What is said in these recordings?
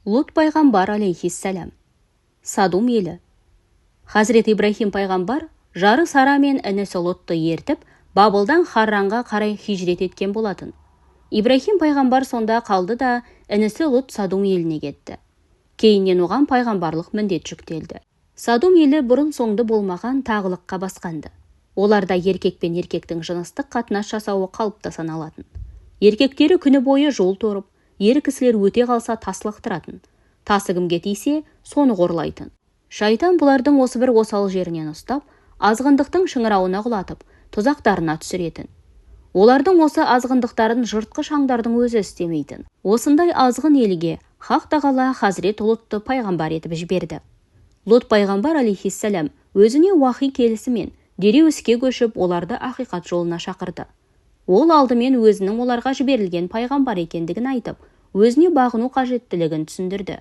Лут пайғамбар алейхиссалям. Садум елі. Хазірет Ибрахим пайғамбар жары Сара мен інісі Лутты ертіп, Бабылдан Харранға қарай хижрет еткен болатын. Ибрахим пайғамбар сонда қалды да, інісі Лут Садум еліне кетті. Кейіннен оған пайғамбарлық міндет жүктелді. Садум елі бұрын соңды болмаған тағылыққа басқанды. Оларда еркек пен еркектің жыныстық қатынас жасауы қалыпта саналатын. Еркектері күні бойы жол торып, ер кісілер өте қалса тас лақтыратын. Тасы кімге тисе, соны қорлайтын. Шайтан бұлардың осы бір осал жерінен ұстап, азғындықтың шыңырауына құлатып, тұзақтарына түсіретін. Олардың осы азғындықтарын жыртқыш аңдардың өзі істемейтін. Осындай азғын елге Хақ тағала Хазірет Лутты пайғамбар етіп жіберді. Лут пайғамбар алейхиссалям өзіне уахи келісімен дереу іске көшіп, оларды ақиқат жолына шақырды. Ол алдымен өзінің оларға жіберілген пайғамбар екендігін айтып, өзіне бағыну қажеттілігін түсіндірді.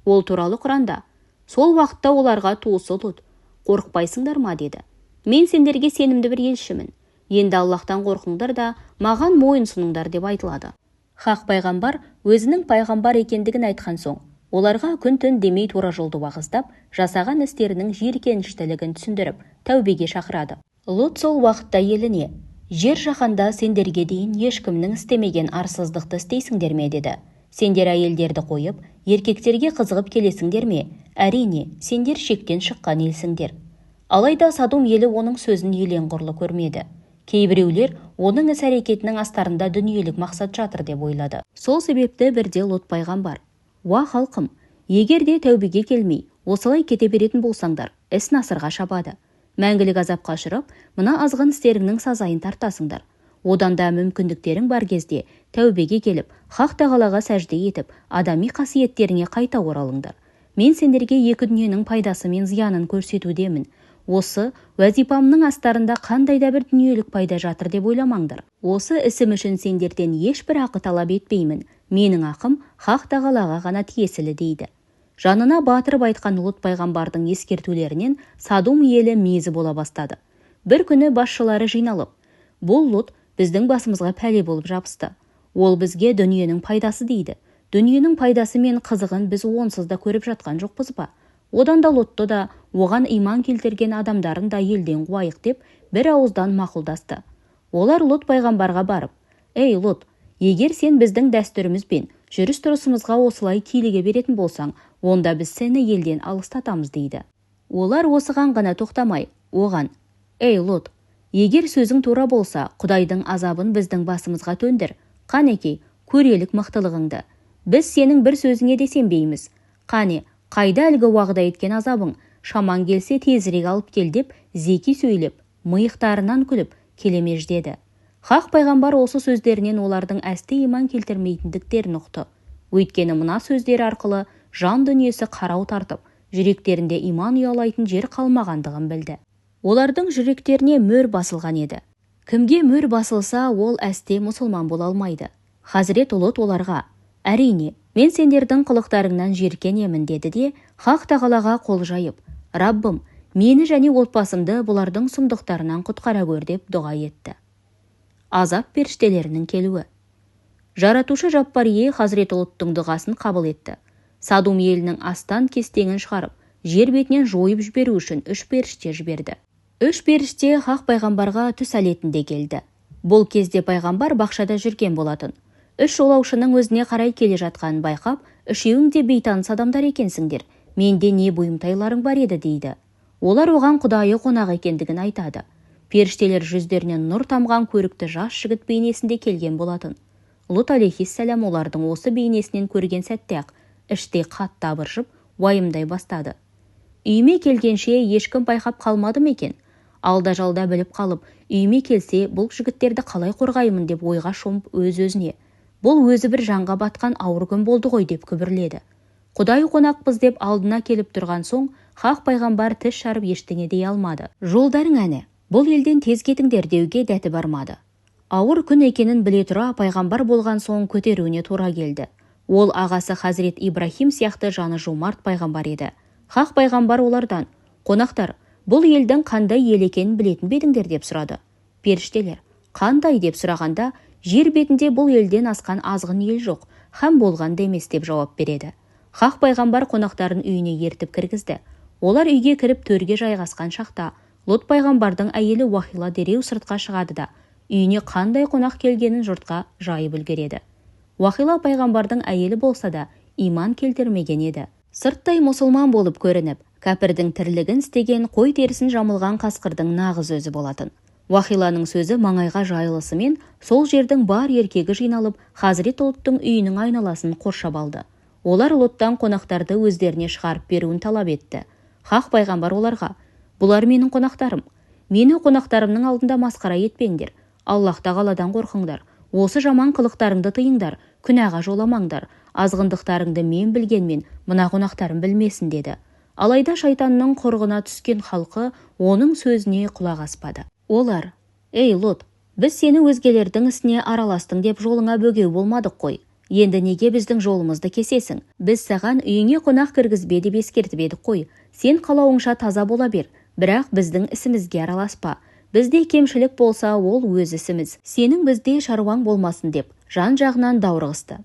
Ол туралы Құранда: сол уақытта оларға туысы Лут: қорықпайсыңдар ма деді. Мен сендерге сенімді бір елшімін. Енді Аллахтан қорқыңдар да маған мойынсұныңдар деп айтылады. Хақ пайғамбар өзінің пайғамбар екендігін айтқан соң, оларға күн-түн демей тура жолды уағыздап, жасаған істерінің жиіркеніштілігін түсіндіріп, тәубеге шақырады. Лут сол уақытта еліне: жер жаһанда сендерге дейін ешкімнің істемеген арсыздықты істейсіңдер ме деді. Сендер әйелдерді қойып, еркектерге қызығып келесіңдер ме? Әрине, сендер шектен шыққан елсіңдер. Алайда Садум елі оның сөзін елең құрлы көрмеді. Кейбіреулер оның іс-әрекетінің астарында дүниелік мақсат жатыр деп ойлады. Сол себепті бірде Лут пайғамбар: уа халқым, егер де тәубеге келмей, осылай кете беретін болсаңдар, іс насырға шабады. Мәңгілік азапқа ұшырап, мына азғын істеріңнің сазайын тартасыңдар. Одан да мүмкіндіктерің бар кезде тәубеге келіп, Хақ тағалаға сәжде етіп, адами қасиеттеріңе қайта оралыңдар. Мен сендерге екі дүниенің пайдасы мен зиянын көрсетудемін. Осы уәзипамның астарында қандай да бір дүниелік пайда жатыр деп ойламаңдар. Осы ісім үшін сендерден ешбір ақы талап етпеймін. Менің ақым Хақ тағалаға ғана тиесілі дейді. Жанына батырып айтқан Лут пайғамбардың ескертулерінен Садум елі мезі бола бастады. Бір күні басшылары жиналып: бұл Лут біздің басымызға пәле болып жабысты. Ол бізге дүниенің пайдасы дейді. Дүниенің пайдасы мен қызығын біз онсыз да көріп жатқан жоқпыз ба? Одан да Лутты да, оған иман келтірген адамдарын да елден қуайық деп бір ауыздан мақұлдасты. Олар Лут пайғамбарға барып: ей Лут, егер сен біздің дәстүрімізбен жүріс-тұрысымызға осылай киліге беретін болсаң, онда біз сені елден алыстатамыз дейді. Олар осыған ғана тоқтамай, оған: ей Лут, егер сөзің тура болса, Құдайдың азабын біздің басымызға төндір. Қанекей, көрелік мықтылығыңды. Біз сенің бір сөзіңе де сенбейміз. Қане, қайда әлгі уағда еткен азабың? Шаман келсе тезірек алып кел деп зеки сөйлеп, миықтарынан күліп келемеж деді. Хақ пайғамбар осы сөздерінен олардың әсте иман келтірмейтіндіктерін ұқты. Өйткені мына сөздер арқылы жан дүниесі қарау тартып, жүректерінде иман ұялайтын жер қалмағандығын білді. Олардың жүректеріне мөр басылған еді. Кімге мөр басылса, ол әсте мұсылман бола алмайды. Хазірет Лут оларға: әрине, мен сендердің қылықтарыңнан жиіркенемін деді де, Хақ тағалаға қол жайып: Раббым, мені және отбасымды бұлардың сұмдықтарынан құтқара көр деп дұға етті. Азап періштелерінің келуі. Жаратушы жаппар ие Хазірет Луттың дұғасын қабыл етті. Садум елінің астан кестеңін шығарып, жер бетінен жойып жіберу үшін 3 періште жіберді. 3 періште Хақ пайғамбарға түс әлетінде келді. Бұл кезде пайғамбар бақшада жүрген болатын. 3 жолаушының өзіне қарай келе жатқанын байқап: үшеуің де бейтаныс адамдар екенсіңдер, менде не бұйымтайларың бар еді дейді. Олар оған Құдайы қонақ екендігін айтады. Періштелер жүздерінен нұр тамған көрікті жас жігіт бейнесінде келген болатын. Лут алейхиссалям олардың осы бейнесінен көрген сәтте-ақ іште қатты абыржып, уайымдай бастады. Үйіме келгенше ешкім байқап қалмады ма екен? Алда-жалда біліп қалып, үйіме келсе бұл жігіттерді қалай қорғаймын деп ойға шомып өз-өзіне: бұл өзі бір жанға батқан ауыр күн болды ғой деп күбірледі. Құдай қонақпыз деп алдына келіп тұрған соң, Хақ пайғамбар тіс шарып ештеңе дей алмады. Жолдарың әне, бұл елден тез кетіңдер деуге дәті бармады. Ауыр күн екенін біле тұра, пайғамбар болған соң көтеруіне тура келді. Ол ағасы Хазірет Ибрахим сияқты жаны жомарт пайғамбар еді. Хақ пайғамбар олардан: қонақтар, бұл елдің қандай ел екенін білетін бедіңдер деп сұрады. Періштелер: қандай деп сұрағанда, жер бетінде бұл елден асқан азғын ел жоқ, һәм болған да емес деп жауап береді. Хақ пайғамбар қонақтарын үйіне ертіп кіргізді. Олар үйге кіріп төрге жайғасқан шақта, Лот пайғамбардың әйелі Уахила дереу сыртқа шығады да, үйіне қандай қонақ келгенін жұртқа жайып үлгереді. Уахила пайғамбардың әйелі болса да, иман келтірмеген еді. Сырттай мұсылман болып көрініп, кәпірдің тірлігін істеген, қой терісін жамылған қасқырдың нағыз өзі болатын. Уахиланың сөзі маңайға жайылысымен, сол жердің бар еркегі жиналып, Хазірет Лоттың үйінің айналасын қоршап алды. Олар Лоттан қонақтарды өздеріне шығарып беруін талап етті. Хақ пайғамбар оларға: «Бұлар менің қонақтарым. Мені қонақтарымның алдында масқара етпеңдер. Аллах тағаладан қорқыңдар. Осы жаман қылықтарыңды тыйыңдар, күнәға жоламаңдар. Азғындықтарыңды мен білгенмен, мына қонақтарым білмесін» деді. Алайда шайтанның құрығына түскен халқы оның сөзіне құлақ аспады. Олар: «Ей Лот, біз сені өзгелердің ісіне араластың деп жолыңа бөгеу болмадық қой. Енді неге біздің жолымызды кесесің? Біз саған үйіңе қонақ кіргізбе деп ескертіп едік қой. Сен қалауыңша таза бола бер, бірақ біздің ісімізге араласпа. Бізде кемшілік болса, ол өз ісіміз. Сенің бізде шаруаң болмасын» деп жан-жағынан даурығысты.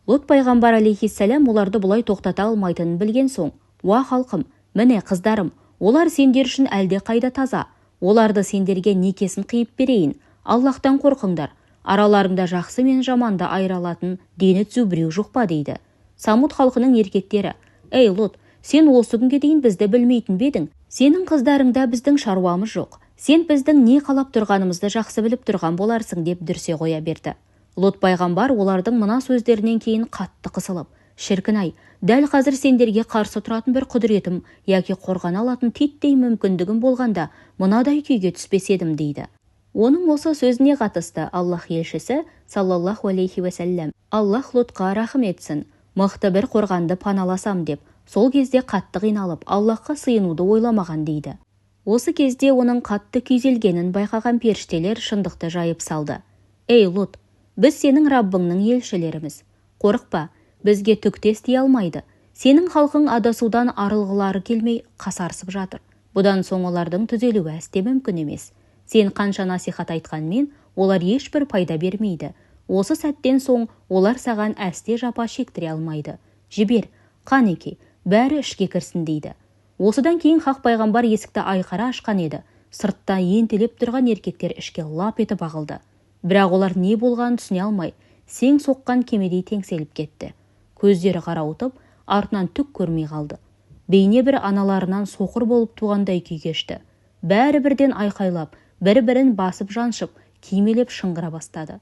Лот пайғамбар алейхиссалям оларды бұлай тоқтата алмайтынын білген соң: «Уа халқым, міне қыздарым, олар сендер үшін әлде қайда таза. Оларды сендерге некесін қиып берейін. Аллахтан қорқыңдар. Араларыңда жақсы мен жаманды айыра алатын дені түзу біреу жоқ па» дейді. Самуд халқының еркектері: «Ей Лот, сен осы күнге дейін бізді білмейтін бе едің? Сенің қыздарыңда біздің шаруамыз жоқ. Сен біздің не қалап тұрғанымызды жақсы біліп тұрған боларсың» деп дүрсе қоя берді. Лот пайғамбар олардың мына сөздерінен кейін қатты қысылып: «Шіркін-ай, дәл қазір сендерге қарсы тұратын бір құдіретім яки қорғана алатын титтей мүмкіндігім болғанда, мынадай күйге түспес едім» дейді. Оның осы сөзіне қатысты Аллах елшісі саллаллаху алейхи уәсәлләм: «Аллах Лотқа рахым етсін, мықты бір қорғанды паналасам» деп, сол кезде қатты қиналып, Аллахқа сыйынуды ойламаған дейді. Осы кезде оның қатты күйзелгенін байқаған періштелер шындықты жайып салды. «Ей Лот, біз сенің Раббыңның елшілеріміз. Қорықпа, бізге түк те істей алмайды. Сенің халқың адасудан арылғылары келмей қасарысып жатыр. Бұдан соң олардың түзелуі әсте мүмкін емес. Сен қанша насихат айтқанмен, олар ешбір пайда бермейді. Осы сәттен соң олар саған әсте жапа шектіре алмайды. Жібер, қанеке, бәрі ішке кірсін» дейді. Осыдан кейін Хақ пайғамбар есікті айқара ашқан еді. Сыртта ентелеп тұрған еркектер ішке лап етіп ағылды. Бірақ олар не болғанын түсіне алмай, сең соққан кемедей теңселіп кетті. Көздері қарауытып, артынан түк көрмей қалды. Бейне бір аналарынан соқыр болып туғандай күй кешті. Бәрі бірден айқайлап, бір-бірін басып жаншып, кимелеп шыңғыра бастады.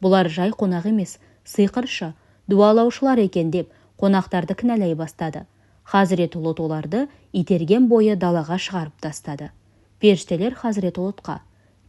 Бұлар жай қонақ емес, сиқыршы, дуалаушылар екен деп қонақтарды кінәлай бастады. Хазірет Лот оларды итерген бойы далаға шығарып тастады. Періштелер Хазірет Лотқа: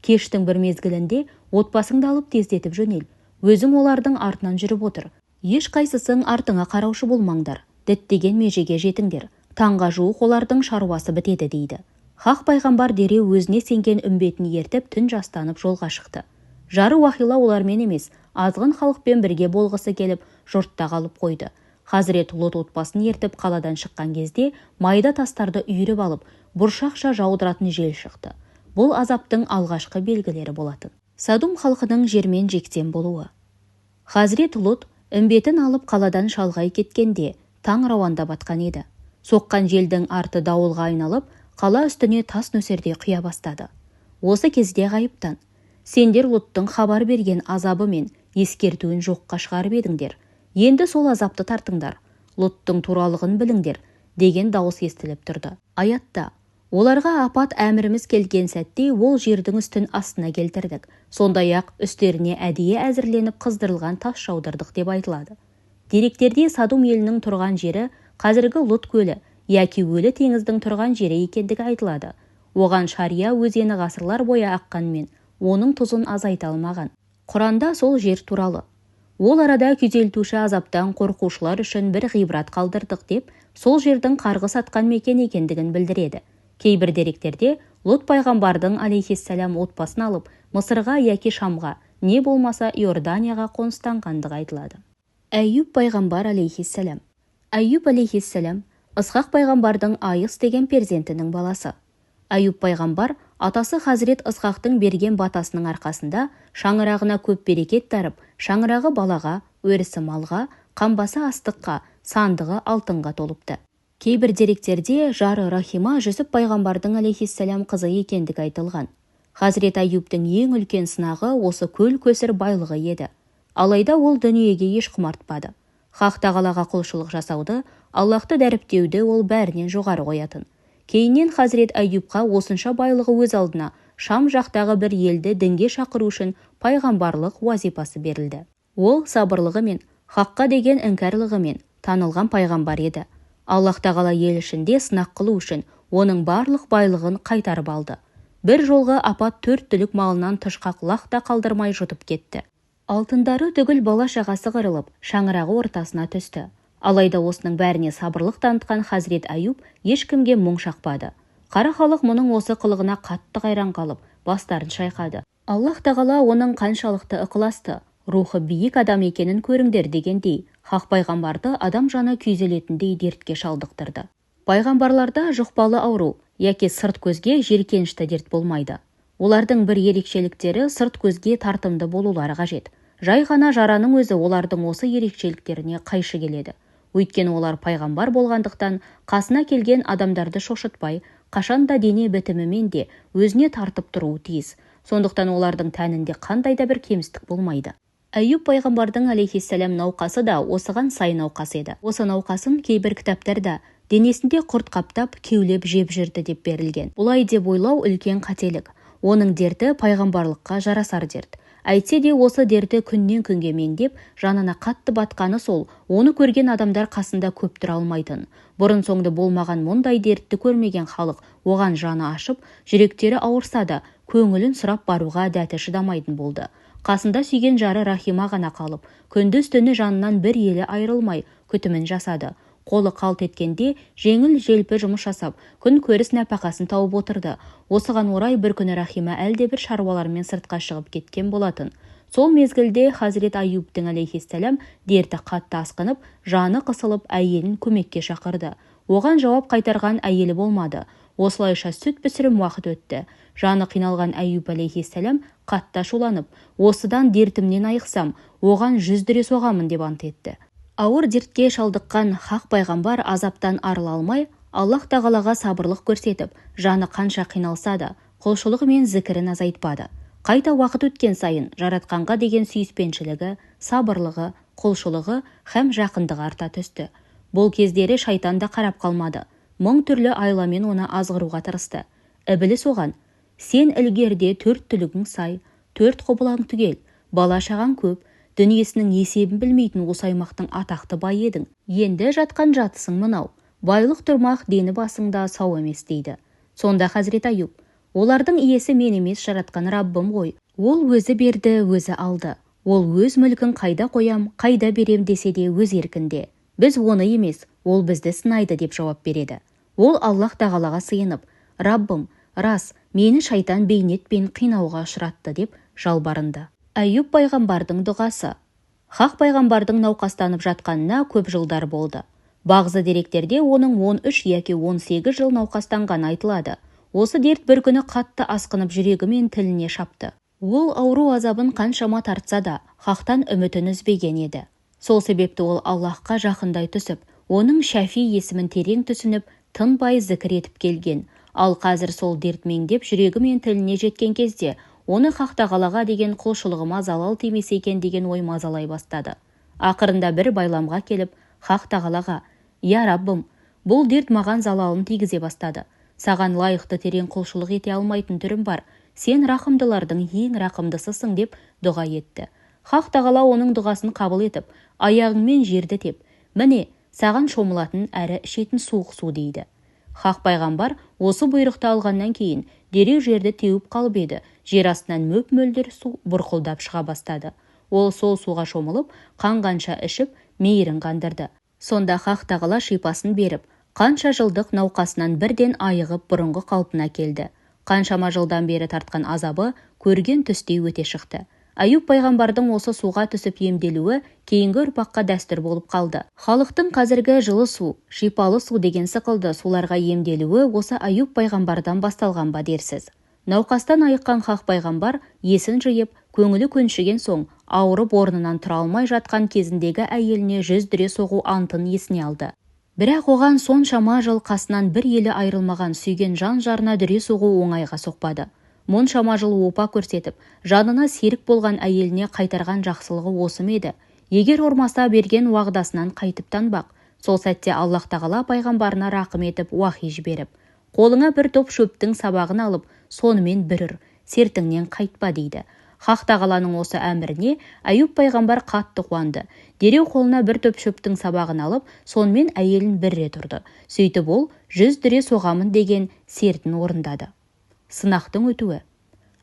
«Кештің бір мезгілінде отбасыңды алып тездетіп жөнел. Өзің олардың артынан жүріп отыр. Еш қайсысың артыңа қараушы болмаңдар. Діттеген межеге жетіңдер. Таңға жуық олардың шаруасы бітеді» дейді. Хақ пайғамбар дереу өзіне сенген үмбетін ертіп түн жастанып жолға шықты. Жары Уахила олармен емес, азғын халықпен бірге болғысы келіп, жұртта қалып қойды. Хазірет Лот отбасын ертіп қаладан шыққан кезде майда тастарды үйіріп алып, бұршақша жаудыратын жел шықты. Бұл азаптың алғашқы белгілері болатын. Садум халқының жермен жексен болуы. Хазірет Лот үмбетін алып қаладан шалғай кеткенде таң рауанда батқан еді. Соққан желдің арты дауылға айналып, қала үстіне тас нөсерде құя бастады. Осы кезде ғайыптан: «Сендер Лоттың хабар берген азабы мен ескертуін жоққа шығарып едіңдер. Енді сол азапты тартыңдар. Лоттың туралығын біліңдер» деген дауыс естіліп тұрды. Аятта: «Оларға апат әміріміз келген сәтте ол жердің үстін астына келтірдік. Сондай-ақ үстеріне әдейі әзірленіп қыздырылған тас жаудырдық» деп айтылады. Деректерде Садум елінің тұрған жері қазіргі Лот көлі яки өлі теңіздің тұрған жері екендігі айтылады. Оған Шария өзені ғасырлар бойы аққанмен, оның тұзын азайта алмаған. Құранда сол жер туралы: «Ол арада күйзелтуші азаптан қорқушылар үшін бір ғибрат қалдырдық» деп, сол жердің қарғыс атқан мекен екендігін білдіреді. Кейбір деректерде Лот пайғамбардың алейхиссалям отбасын алып, Мысырға яки Шамға, не болмаса Иорданияға қоныстанғандығы айтылады. Әйюб пайғамбар алейхиссалям. Әйюб алейхиссалям Ысқақ пайғамбардың Айыс деген перзентінің баласы. Әйюб пайғамбар атасы Хазірет Ысқақтың берген батасының арқасында шаңырағына көп берекет дарып, шаңырағы балаға, өрісі малға, қамбасы астыққа, сандығы алтынға толыпты. Кейбір деректерде жары Рахима Жүсіп пайғамбардың алейхиссалям қызы екендігі айтылған. Хазірет Аюбтың ең үлкен сынағы осы көл-көсір байлығы еді. Алайда ол дүниеге еш құмартпады. Хақ тағалаға құлшылық жасауды, Аллахты дәріптеуді ол бәрінен жоғары қоятын. Кейіннен Хазірет Аюбқа осынша байлығы өз алдына Шам жақтағы бір елді дінге шақыру үшін пайғамбарлық уазипасы берілді. Ол сабырлығымен, хаққа деген іңкәрлігімен танылған пайғамбар еді. Аллах тағала ел ішінде сынақ қылу үшін оның барлық байлығын қайтарып алды. Бір жолғы апат 4 түлік малынан тышқақ лақ та қалдырмай жұтып кетті. Алтындары түгіл бала шағасы қырылып, шаңырағы ортасына түсті. Алайда осының бәріне сабырлық танытқан Хазірет Аюб ешкімге мұң шақпады. Қара халық мұның осы қылығына қатты қайран қалып, бастарын шайқады. Аллах тағала оның қаншалықты ықыласты, рухы биік адам екенін көріңдер дегендей, хақ пайғамбарды адам жаны күйзелетіндей дертке шалдықтырды. Пайғамбарларда жұқпалы ауру, яки сырт көзге жеркенішті дерт болмайды. Олардың бір ерекшеліктері сырт көзге тартымды болулары қажет. Жай ғана жараның өзі олардың осы ерекшеліктеріне қайшы келеді. Өйткені олар пайғамбар болғандықтан қасына келген адамдарды шошытпай, қашанда дене бітімімен де өзіне тартып тұруы тиіс. Сондықтан олардың тәнінде қандай да бір кемістік болмайды. Аюб пайғамбардың алейхиссалям науқасы да осыған сай науқас еді. Осы науқасын кейбір кітаптарда денесінде құрт қаптап, кеулеп жеп жүрді деп берілген. Бұлай деп ойлау үлкен қателік. Оның дерті пайғамбарлыққа жарасар дерт. Әйтсе де осы дерті күннен күнге меңдеп, жанына қатты батқаны сол, оны көрген адамдар қасында көп тұра алмайтын. Бұрын соңды болмаған мұндай дертті көрмеген халық оған жаны ашып, жүректері ауырса да, көңілін сұрап баруға дәті шыдамайтын болды. Қасында сүйген жары Рахима ғана қалып, күндіз түні жанынан бір елі айырылмай күтімін жасады. Қолы қалт еткенде жеңіл желпі жұмыс жасап, күн көріс нәпақасын тауып отырды. Осыған орай бір күні Рахима әлде бір шаруалармен сыртқа шығып кеткен болатын. Сол мезгілде Хазірет Аюбтың алейхиссалям дерті қатты асқынып, жаны қысылып, әйелін көмекке шақырды. Оған жауап қайтарған әйелі болмады. Осылайша сүт пісірім уақыт өтті. Жаны қиналған Аюб алейхиссалям қатты ашуланып, осыдан дертімнен айықсам, оған 100 дүре соғамын деп ант етті. Ауыр дертке шалдыққан хақ пайғамбар азаптан арыла алмай, Аллах тағалаға сабырлық көрсетіп, жаны қанша қиналса да, құлшылығы мен зікірін азайтпады. Қайта уақыт өткен сайын жаратқанға деген сүйіспеншілігі, сабырлығы, құлшылығы һәм жақындығы арта түсті. Бұл кездері шайтан да қарап қалмады. Мың түрлі айламен оны азғыруға тырысты. Ібіліс оған: сен ілгерде 4 түлігің сай, 4 құбылаң түгел, бала шаған көп, дүниесінің есебін білмейтін осы аймақтың атақты бай едің. Енді жатқан жатысың мынау. Байлық тұрмақ дені басыңда сау емес дейді. Сонда Хазірет Аюб: олардың иесі мен емес, жаратқан Раббым ғой. Ол өзі берді, өзі алды. Ол өз мүлкін қайда қоям, қайда берем десе де өз еркінде. Біз оны емес, ол бізді сынайды деп жауап береді. Ол Аллах тағалаға сыйынып: Раббым, рас, мені шайтан бейнетпен қинауға ұшыратты деп жалбарынды. Аюб пайғамбардың дұғасы. Хақ пайғамбардың науқастанып жатқанына көп жылдар болды. Бағзы деректерде оның 13 яки 18 жыл науқастанған айтылады. Осы дерт бір күні қатты асқынып жүрегі мен тіліне шапты. Ол ауру азабын қаншама тартса да, хақтан үмітін үзбеген еді. Сол себепті ол Аллахқа жақындай түсіп, оның Шәфи есімін терең түсініп, тынбай зікір етіп келген. Ал қазір сол дерт меңдеп жүрегі мен тіліне жеткен кезде, оны хақ тағалаға деген құлшылығыма залал тимесе екен деген ой мазалай бастады. Ақырында бір байламға келіп, хақ тағалаға: я Раббым, бұл дерт маған залалын тигізе бастады. Саған лайықты терең құлшылық ете алмайтын түрім бар. Сен рақымдылардың ең рақымдысысың деп дұға етті. Хақ тағала оның дұғасын қабыл етіп, аяғыңмен жерді теп, міне, саған шомылатын әрі ішетін суық су дейді. Хақ пайғамбар осы бұйрықты алғаннан кейін дереу жерді теуіп қалып еді. Жер астынан мөп-мөлдір су бұрқылдап шыға бастады. Ол сол суға шомылып, қанғанша ішіп, мейірін қандырды. Сонда хақ тағала шипасын беріп, қанша жылдық науқасынан бірден айығып бұрынғы қалпына келді. Қаншама жылдан бері тартқан азабы көрген түстей өте шықты. Аюб пайғамбардың осы суға түсіп емделуі кейінгі ұрпаққа дәстүр болып қалды. Халықтың қазіргі жылы су, шипалы су деген сықылды суларға емделуі осы Аюб пайғамбардан басталған ба дерсіз. Науқастан айыққан хақ пайғамбар есін жиып, көңілі көншіген соң ауырып орнынан тұра алмай жатқан кезіндегі әйеліне 100 дүре соғу антын есіне алды. Бірақ оған соншама жыл қасынан бір елі айрылмаған сүйген жан жарына дүре соғу оңайға соқпады. Мұншама жыл опа көрсетіп, жанына серік болған әйеліне қайтарған жақсылығы осы ма еді? Егер ормаса берген уағдасынан қайтып танбақ. Сол сәтте Аллах тағала пайғамбарына рақым етіп уахи жіберіп, қолыңа бір топ шөптің сабағын алып, сонымен бір үр, сертіңнен қайтпа дейді. Хақ тағаланың осы әміріне Аюб пайғамбар қатты қуанды. Дереу қолына бір топ шөптің сабағын алып, сонымен әйелін бір рет ұрды. Сөйтіп ол 100 дүре соғамын деген сертін орындады. Сынақтың өтуі.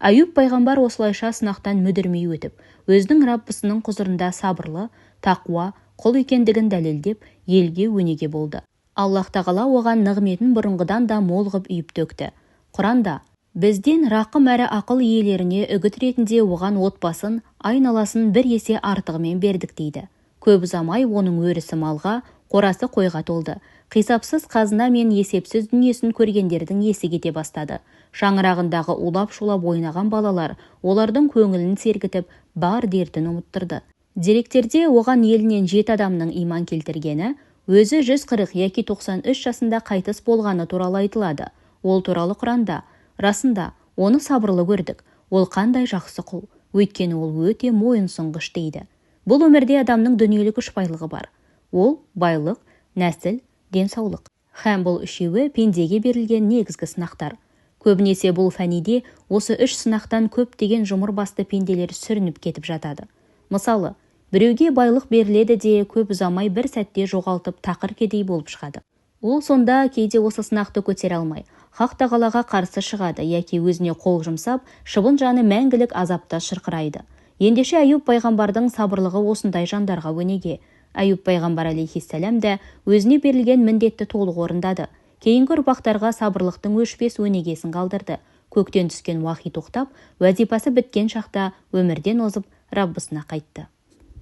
Аюб пайғамбар осылайша сынақтан мүдірмей өтіп, өзінің Раббысының құзырында сабырлы, тақуа, құл екендігін дәлелдеп, елге өнеге болды. Аллах тағала оған нығметін бұрынғыдан да мол ғып үйіп төкті. Құранда бізден рақым әрі ақыл иелеріне үгіт ретінде оған отбасын, айналасын бір есе артығымен бердік дейді. Көп ұзамай оның өрісі малға, қорасы қойға толды. Қисапсыз қазына мен есепсіз дүниесін көргендердің есі кете бастады. Шаңырағындағы улап-шулап ойнаған балалар олардың көңілін сергітіп, бар дертін ұмыттырды. Деректерде оған елінен 7 адамның иман келтіргені, өзі 140 яки 93 жасында қайтыс болғаны туралы айтылады. Ол туралы Құранда: расында, оны сабырлы көрдік, ол қандай жақсы құл, өйткені ол өте мойынсұнғыш дейді. Бұл өмірде адамның дүниелік 3 байлығы бар. Ол байлық, нәсіл, денсаулық. Һәм бұл үшеуі пендеге берілген негізгі сынақтар. Көбінесе бұл фәниде осы 3 сынақтан көптеген жұмыр басты пенделер сүрініп кетіп жатады. Мысалы, біреуге байлық беріледі де көп ұзамай бір сәтте жоғалтып тақыр кедей болып шығады. Ол сонда кейде осы сынақты көтере алмай, Хақ тағалаға қарсы шығады яки өзіне қол жұмсап, шыбын жаны мәңгілік азапта шырқырайды. Ендеше Аюб пайғамбардың сабырлығы осындай жандарға өнеге. Аюб пайғамбар алейхиссалам да өзіне берілген міндетті толық орындады. Кейінгі ұрпақтарға сабырлықтың өшпес өнегесін қалдырды. Көктен түскен уахи тоқтап, уазипасы біткен шақта өмірден озып, Раббысына қайтты.